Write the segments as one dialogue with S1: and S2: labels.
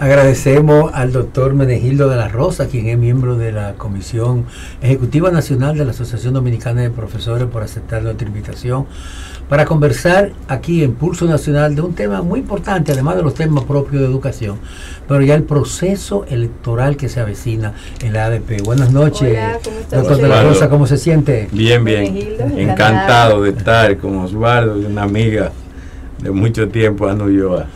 S1: Agradecemos al doctor Menegildo de la Rosa, quien es miembro de la Comisión Ejecutiva Nacional de la Asociación Dominicana de Profesores, por aceptar nuestra invitación para conversar aquí en Pulso Nacional de un tema muy importante, además de los temas propios de educación, pero ya el proceso electoral que se avecina en la ADP. Buenas noches.
S2: Hola, ¿cómo está,
S1: doctor de la Rosa, ¿cómo se siente?
S3: Bien, encantado de estar con Osvaldo, una amiga de mucho tiempo, Ana Ulloa.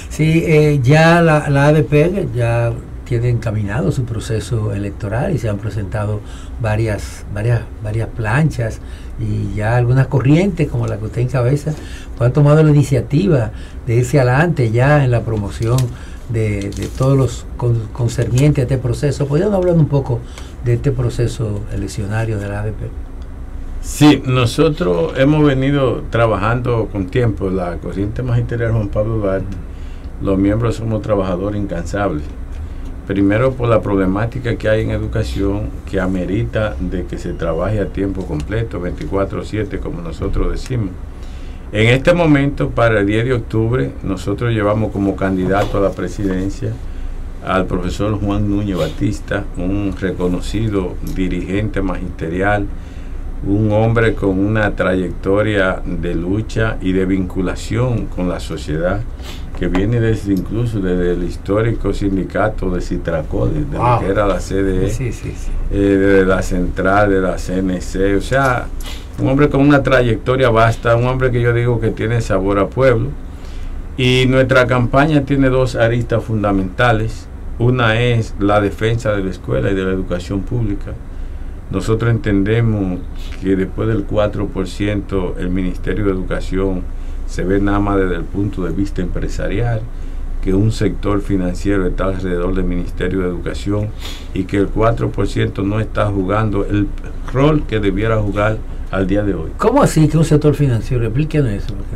S1: Sí, ya la ADP ya tiene encaminado su proceso electoral y se han presentado varias planchas, y ya algunas corrientes como la que usted encabeza pues han tomado la iniciativa de irse adelante ya en la promoción de todos los concernientes a este proceso. ¿Podríamos hablar un poco de este proceso eleccionario de la ADP?
S3: Sí, nosotros hemos venido trabajando con tiempo. La corriente magisterial Juan Pablo Duarte, los miembros somos trabajadores incansables. Primero por la problemática que hay en educación, que amerita de que se trabaje a tiempo completo, 24/7, como nosotros decimos. En este momento, para el 10 de octubre, nosotros llevamos como candidato a la presidencia al profesor Juan Núñez Batista, un reconocido dirigente magisterial, un hombre con una trayectoria de lucha y de vinculación con la sociedad, que viene incluso desde el histórico sindicato de Citracó, desde lo que era la CDE, desde la central de la CNC, o sea, un hombre con una trayectoria vasta, un hombre que yo digo que tiene sabor a pueblo. Y nuestra campaña tiene dos aristas fundamentales. Una es la defensa de la escuela y de la educación pública. Nosotros entendemos que después del 4% el Ministerio de Educación se ve nada más desde el punto de vista empresarial, que un sector financiero está alrededor del Ministerio de Educación y que el 4% no está jugando el rol que debiera jugar al día de hoy.
S1: ¿Cómo así que un sector financiero? Explíquenos eso, porque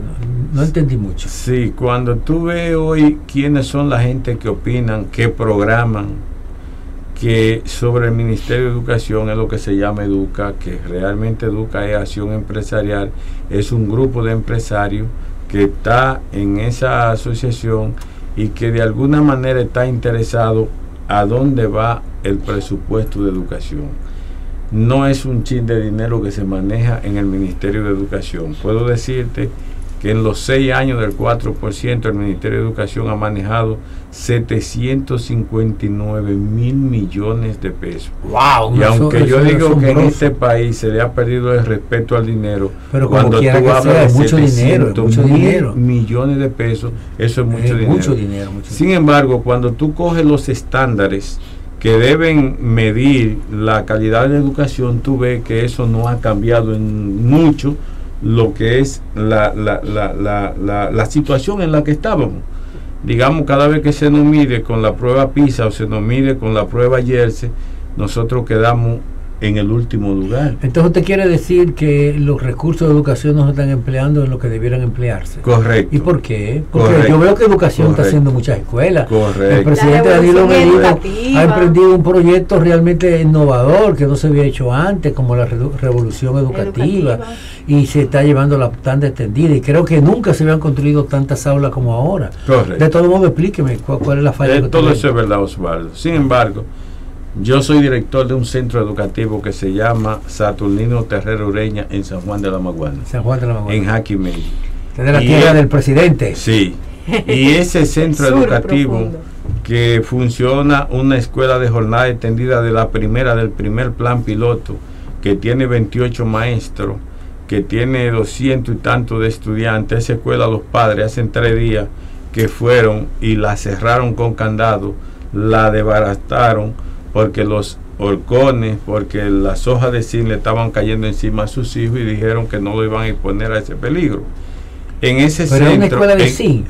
S1: no entendí mucho.
S3: Sí, cuando tú ves hoy quiénes son la gente que opinan, que programan, que sobre el Ministerio de Educación es lo que se llama Educa, que realmente Educa es acción empresarial, es un grupo de empresarios que está en esa asociación y que de alguna manera está interesado a dónde va el presupuesto de educación. No es un chin de dinero que se maneja en el Ministerio de Educación. Puedo decirte que en los 6 años del 4% el Ministerio de Educación ha manejado 759.000 millones de pesos.
S1: ¡Wow!
S3: Y aunque yo digo que en este país se le ha perdido el respeto al dinero,
S1: pero
S3: cuando tú hablas de
S1: mucho dinero,
S3: millones de pesos, eso es mucho dinero. Sin embargo, cuando tú coges los estándares que deben medir la calidad de la educación, tú ves que eso no ha cambiado en mucho lo que es la situación en la que estábamos. Digamos, cada vez que se nos mide con la prueba PISA o se nos mide con la prueba Jersey, nosotros quedamos en el último lugar.
S1: Entonces usted quiere decir que los recursos de educación no se están empleando en lo que debieran emplearse.
S3: Correcto.
S1: ¿Y por qué? Porque yo veo que educación está haciendo muchas escuelas.
S3: Correcto.
S1: El presidente Danilo Medina ha emprendido un proyecto realmente innovador que no se había hecho antes, como la revolución educativa, y se está llevando la tanda extendida, y creo que nunca se habían construido tantas aulas como ahora.
S3: Correcto.
S1: De todo modo, explíqueme cuál es la falla.
S3: Todo eso es verdad, Osvaldo. Sin embargo, yo soy director de un centro educativo que se llama Saturnino Terrero Ureña en San Juan de la Maguana. En Jaquimey.
S1: De la tierra del presidente.
S3: Sí. Y ese centro educativo que funciona una escuela de jornada extendida del primer plan piloto, que tiene 28 maestros, que tiene 200 y tantos de estudiantes. Esa escuela, los padres hace 3 días que fueron y la cerraron con candado, la desbarataron porque los horcones, porque las hojas de zinc le estaban cayendo encima a sus hijos y dijeron que no lo iban a exponer a ese peligro. En ese
S1: centro, una escuela de zinc.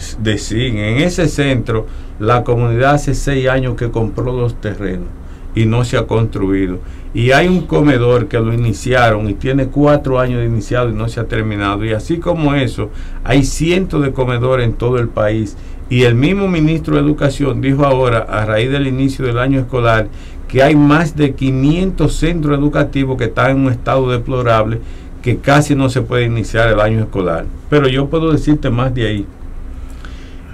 S3: En ese centro, la comunidad hace 6 años que compró los terrenos y no se ha construido. Y hay un comedor que lo iniciaron y tiene 4 años de iniciado y no se ha terminado. Y así como eso, hay cientos de comedores en todo el país. Y el mismo ministro de Educación dijo ahora, a raíz del inicio del año escolar, que hay más de 500 centros educativos que están en un estado deplorable, que casi no se puede iniciar el año escolar. Pero yo puedo decirte más de ahí.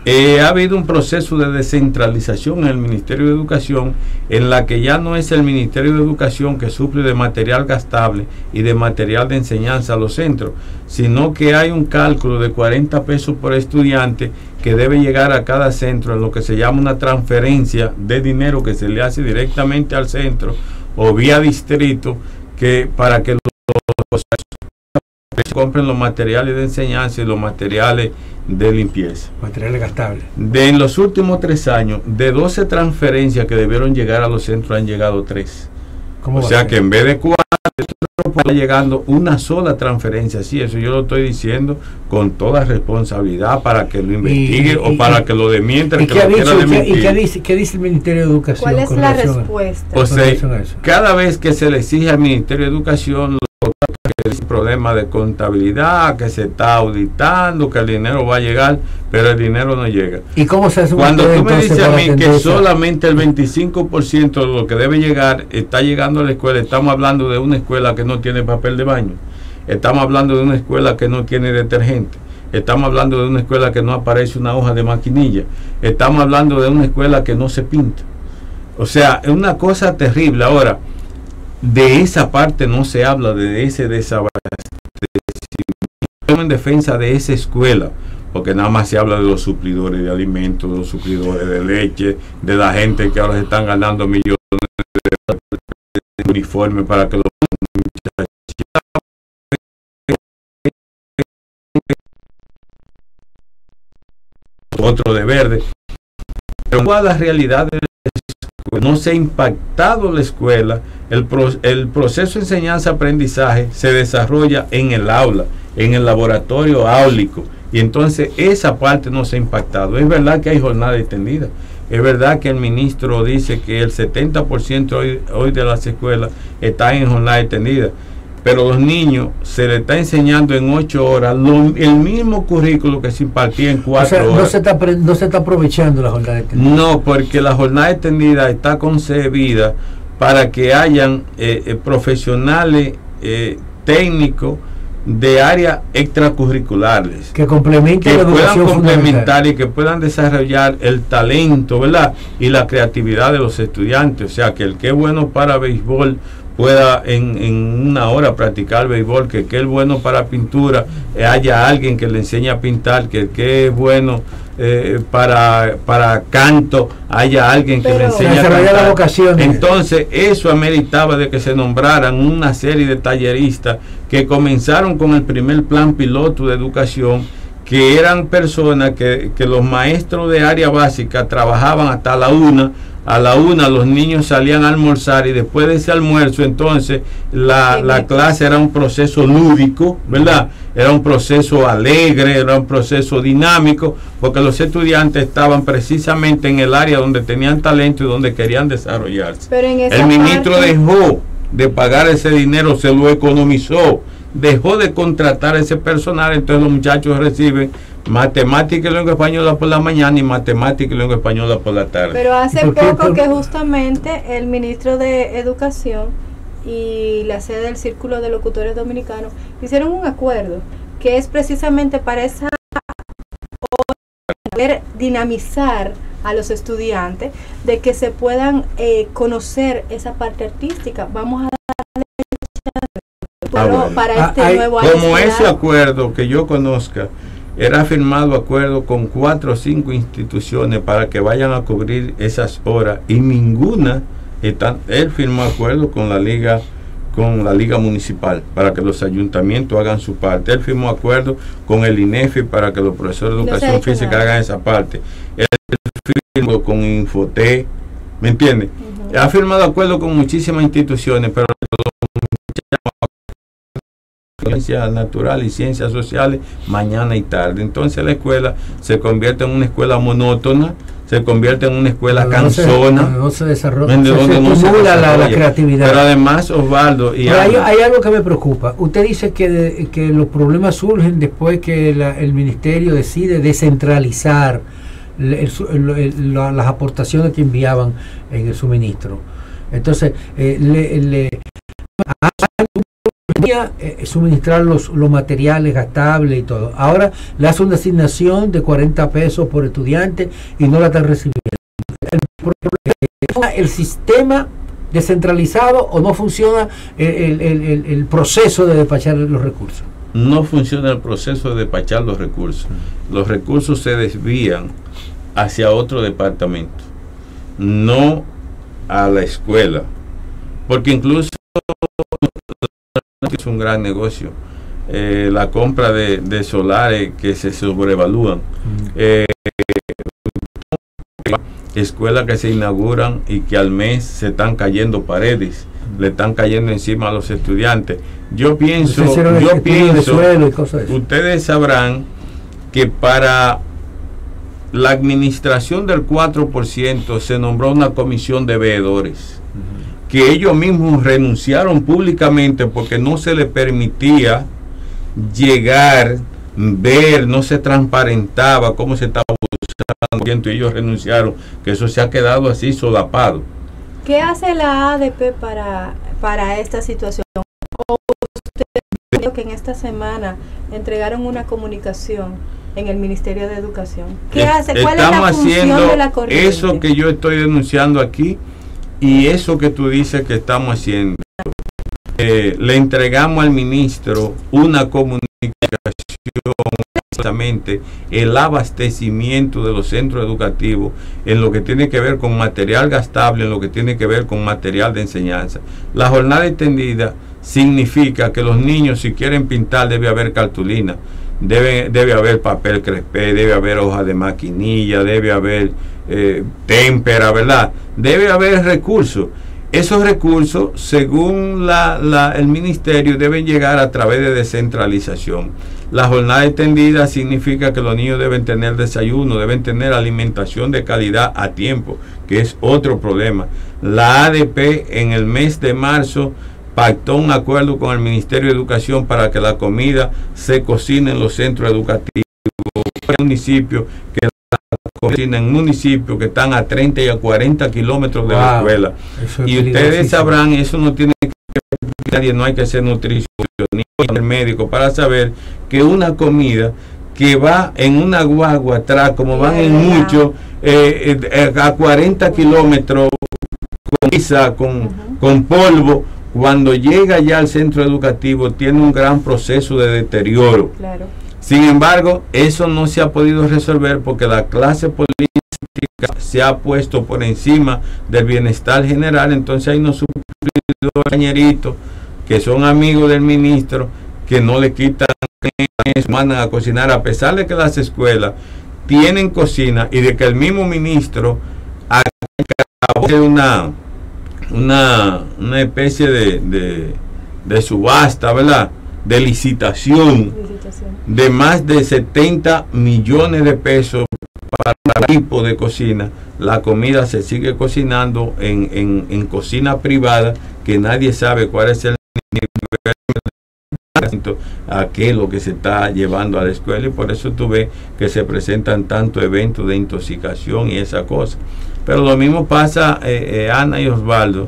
S3: ha habido un proceso de descentralización en el Ministerio de Educación, en la que ya no es el Ministerio de Educación que suple de material gastable y de material de enseñanza a los centros, sino que hay un cálculo de 40 pesos por estudiante que debe llegar a cada centro en lo que se llama una transferencia de dinero que se le hace directamente al centro o vía distrito, que para que los compren los materiales de enseñanza y los materiales de limpieza.
S1: Materiales gastables.
S3: En los últimos 3 años, de 12 transferencias que debieron llegar a los centros, han llegado 3. O sea que en vez de 4, está llegando una sola transferencia. Sí, eso yo lo estoy diciendo con toda responsabilidad para que lo investiguen o para que lo desmientan.
S1: ¿Qué dice el Ministerio de Educación?
S2: ¿Cuál es la respuesta?
S3: O sea, cada vez que se le exige al Ministerio de Educación que es un problema de contabilidad, que se está auditando, que el dinero va a llegar, pero el dinero no llega.
S1: ¿Y cómo se hace?
S3: Cuando tú me dices a mí que solamente el 25% de lo que debe llegar está llegando a la escuela, estamos hablando de una escuela que no tiene papel de baño, estamos hablando de una escuela que no tiene detergente, estamos hablando de una escuela que no aparece una hoja de maquinilla, estamos hablando de una escuela que no se pinta. O sea, es una cosa terrible. Ahora, de esa parte no se habla, de ese desabastecimiento en defensa de esa escuela, porque nada más se habla de los suplidores de alimentos, de los suplidores de leche, de la gente que ahora se están ganando millones de uniformes para que los otro de verde, pero ¿cuál es la realidad de no se ha impactado la escuela? El proceso de enseñanza-aprendizaje se desarrolla en el aula, en el laboratorio áulico, y entonces esa parte no se ha impactado. Es verdad que hay jornada extendida, es verdad que el ministro dice que el 70% hoy de las escuelas están en jornada extendida, pero los niños se les está enseñando en 8 horas el mismo currículo que se impartía en 4 horas.
S1: No se está aprovechando la jornada extendida.
S3: No, porque la jornada extendida está concebida para que hayan profesionales técnicos de áreas extracurriculares
S1: que complementen
S3: la educación, puedan complementar y que puedan desarrollar el talento, ¿verdad? Y la creatividad de los estudiantes. O sea, que el que es bueno para béisbol pueda en una hora practicar béisbol, que es bueno para pintura, haya alguien que le enseñe a pintar, que es bueno para canto, haya alguien que le enseñe a cantar. Entonces eso ameritaba de que se nombraran una serie de talleristas que comenzaron con el primer plan piloto de educación, que eran personas que los maestros de área básica trabajaban hasta la 1. A la 1 los niños salían a almorzar, y después de ese almuerzo entonces la clase era un proceso lúdico, ¿verdad? Era un proceso alegre, era un proceso dinámico, porque los estudiantes estaban precisamente en el área donde tenían talento y donde querían desarrollarse.
S2: Pero
S3: el ministro dejó de pagar ese dinero, se lo economizó, dejó de contratar a ese personal, entonces los muchachos reciben matemática y lengua española por la mañana y matemática y lengua española por la tarde.
S2: Pero hace poco que justamente el ministro de Educación y la sede del Círculo de Locutores Dominicanos hicieron un acuerdo que es precisamente para esa poder dinamizar a los estudiantes, de que se puedan conocer esa parte artística. Vamos a darle para este nuevo año.
S3: Como ese acuerdo que yo conozca, era firmado acuerdo con 4 o 5 instituciones para que vayan a cubrir esas horas, y ninguna él firmó acuerdo con la liga municipal para que los ayuntamientos hagan su parte. Él firmó acuerdo con el INEFI para que los profesores de educación física hagan esa parte. Él firmó con Infotec, ¿me entiendes? Ha firmado acuerdo con muchísimas instituciones, pero ciencias naturales y ciencias sociales mañana y tarde. Entonces la escuela se convierte en una escuela monótona, se convierte en una escuela cansona,
S1: no se desarrolla,
S3: la
S1: creatividad.
S3: Pero además, Osvaldo,
S1: hay algo que me preocupa. Usted dice que los problemas surgen después que el ministerio decide descentralizar las aportaciones que enviaban en el suministro. Entonces suministrar los materiales gastables y todo. Ahora le hace una asignación de 40 pesos por estudiante y no la están recibiendo. El sistema descentralizado o no funciona el proceso de despachar los recursos.
S3: No funciona el proceso de despachar los recursos. Los recursos se desvían hacia otro departamento, no a la escuela, porque incluso es un gran negocio. La compra de solares que se sobrevalúan, escuelas que se inauguran y que al mes se están cayendo paredes, le están cayendo encima a los estudiantes. Yo pienso, ustedes sabrán que para la administración del 4% se nombró una comisión de veedores, que ellos mismos renunciaron públicamente porque no se les permitía llegar, ver, no se transparentaba cómo se estaba usando, y ellos renunciaron, que eso se ha quedado así solapado.
S2: ¿Qué hace la ADP para esta situación? ¿O usted que en esta semana entregaron una comunicación en el Ministerio de Educación? ¿Qué hace? ¿Cuál es la función de la corriente?
S3: Eso que yo estoy denunciando aquí y eso que tú dices que estamos haciendo. Le entregamos al ministro una comunicación, precisamente el abastecimiento de los centros educativos en lo que tiene que ver con material gastable, en lo que tiene que ver con material de enseñanza. La jornada extendida significa que los niños, si quieren pintar, debe haber cartulina, debe haber papel crespé, debe haber hoja de maquinilla, debe haber témpera, ¿verdad? Debe haber recursos. Esos recursos, según el ministerio, deben llegar a través de descentralización. La jornada extendida significa que los niños deben tener desayuno, deben tener alimentación de calidad a tiempo, que es otro problema. La ADP en el mes de marzo pactó un acuerdo con el Ministerio de Educación para que la comida se cocine en los centros educativos. Hay municipios que cocinan en municipios que están a 30 y a 40 kilómetros de la escuela. Y ustedes sabrán, eso no tiene que ver nadie, no hay que ser nutricionista ni ser médico para saber que una comida que va en una guagua atrás, como van en muchos, a 40 kilómetros con polvo, cuando llega ya al centro educativo tiene un gran proceso de deterioro. Claro. Sin embargo, eso no se ha podido resolver porque la clase política se ha puesto por encima del bienestar general. Entonces hay unos compañeritos que son amigos del ministro que no le quitan eso, mandan a cocinar, a pesar de que las escuelas tienen cocina y de que el mismo ministro acabó de una especie de subasta, ¿verdad?, de licitación de más de 70 millones de pesos para el tipo de cocina. La comida se sigue cocinando en cocina privada, que nadie sabe cuál es el nivel a qué es lo que se está llevando a la escuela, y por eso tú ves que se presentan tantos eventos de intoxicación y esa cosa. Pero lo mismo pasa, Ana y Osvaldo,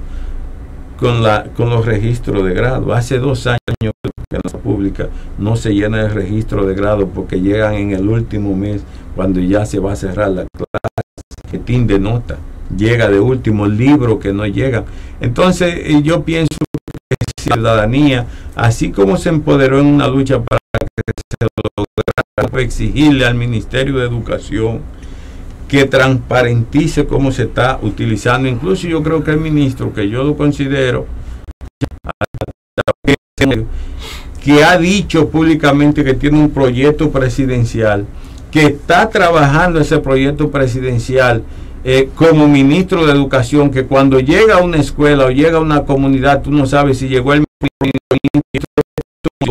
S3: con los registros de grado. Hace 2 años que la pública no se llena el registro de grado porque llegan en el último mes, cuando ya se va a cerrar la clase, que de nota llega de último, libro que no llega. Entonces yo pienso que la ciudadanía, así como se empoderó en una lucha para que se lograra, exigirle al Ministerio de Educación que transparentice cómo se está utilizando. Incluso yo creo que el ministro, que yo lo considero, que ha dicho públicamente que tiene un proyecto presidencial, que está trabajando ese proyecto presidencial como ministro de Educación, que cuando llega a una escuela o llega a una comunidad, tú no sabes si llegó el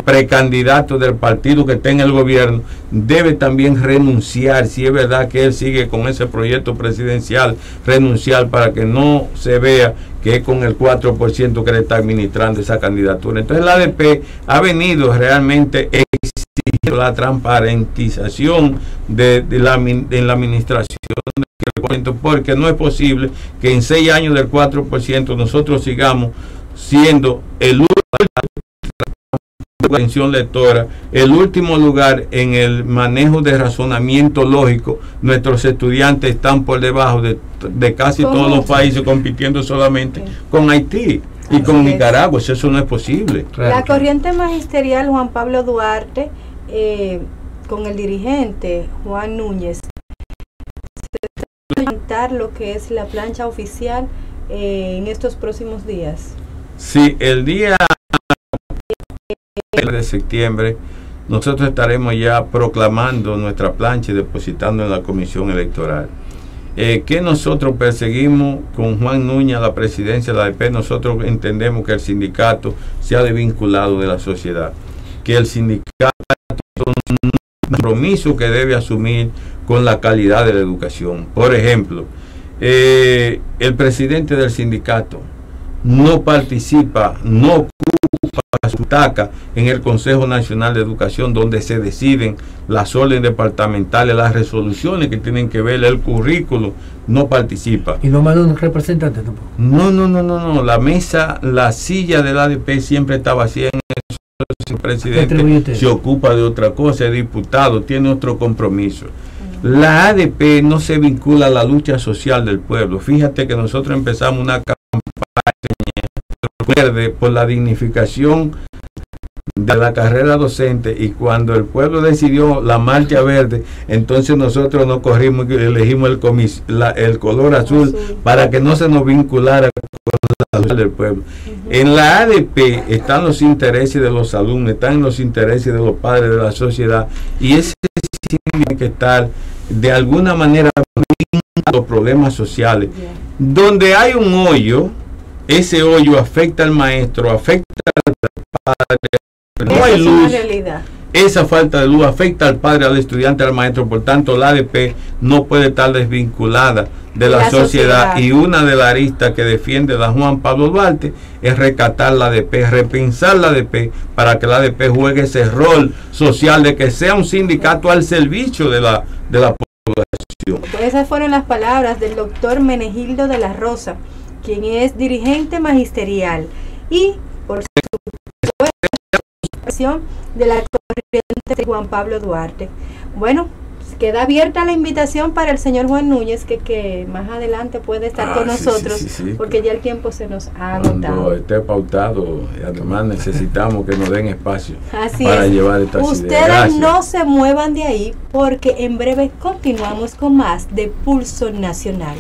S3: precandidato del partido que está en el gobierno, debe también renunciar, si es verdad que él sigue con ese proyecto presidencial, renunciar para que no se vea que es con el 4% que le está administrando esa candidatura. Entonces la ADP ha venido realmente exigiendo la transparentización en la administración del 4%, porque no es posible que en 6 años del 4% nosotros sigamos siendo el único atención lectora, el último lugar en el manejo de razonamiento lógico. Nuestros estudiantes están por debajo de casi todos los países, compitiendo solamente con Haití y con Nicaragua. Eso no es posible.
S2: La corriente magisterial Juan Pablo Duarte, con el dirigente Juan Núñez, se va a presentar lo que es la plancha oficial en estos próximos días.
S3: Sí, el día de septiembre nosotros estaremos ya proclamando nuestra plancha y depositando en la comisión electoral. Que nosotros perseguimos con Juan Núñez a la presidencia de la ADP. Nosotros entendemos que el sindicato se ha desvinculado de la sociedad, que el sindicato es un compromiso que debe asumir con la calidad de la educación. Por ejemplo, el presidente del sindicato no participa, no ocupa su taca en el Consejo Nacional de Educación, donde se deciden las órdenes departamentales, las resoluciones que tienen que ver el currículo. No participa.
S1: ¿Y no manda un representante tampoco?
S3: No. La mesa, la silla del ADP siempre está vacía. El presidente se ocupa de otra cosa, el diputado tiene otro compromiso. La ADP no se vincula a la lucha social del pueblo. Fíjate que nosotros empezamos una campaña por la dignificación de la carrera docente, y cuando el pueblo decidió la marcha verde, entonces nosotros nos corrimos y elegimos el color azul para que no se nos vinculara con la lucha del pueblo. En la ADP están los intereses de los alumnos, están los intereses de los padres de la sociedad, y ese tiene que estar de alguna manera a los problemas sociales. Donde hay un hoyo, ese hoyo afecta al maestro, afecta al padre, no hay luz. Esa falta de luz afecta al padre, al estudiante, al maestro. Por tanto, la ADP no puede estar desvinculada de la sociedad. Y una de las aristas que defiende la Juan Pablo Duarte es rescatar la ADP, repensar la ADP, para que la ADP juegue ese rol social de que sea un sindicato al servicio de la población.
S2: Pues esas fueron las palabras del doctor Menegildo de la Rosa, quien es dirigente magisterial y por su de la corriente de Juan Pablo Duarte. Bueno, queda abierta la invitación para el señor Juan Núñez, que más adelante puede estar con nosotros, porque ya el tiempo se nos ha agotado.
S3: Cuando esté pautado, y además necesitamos que nos den espacio
S2: Así
S3: para
S2: es.
S3: llevar esta
S2: Ustedes no se muevan de ahí, porque en breve continuamos con más de Pulso Nacional.